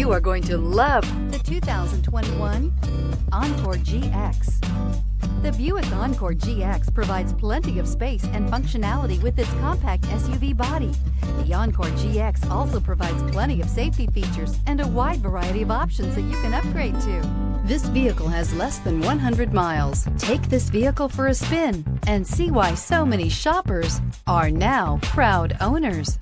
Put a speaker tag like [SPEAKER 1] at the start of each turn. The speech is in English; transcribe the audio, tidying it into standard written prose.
[SPEAKER 1] You are going to love the 2021 Encore GX. The Buick Encore GX provides plenty of space and functionality with its compact SUV body. The Encore GX also provides plenty of safety features and a wide variety of options that you can upgrade to. This vehicle has less than 100 miles. Take this vehicle for a spin and see why so many shoppers are now proud owners.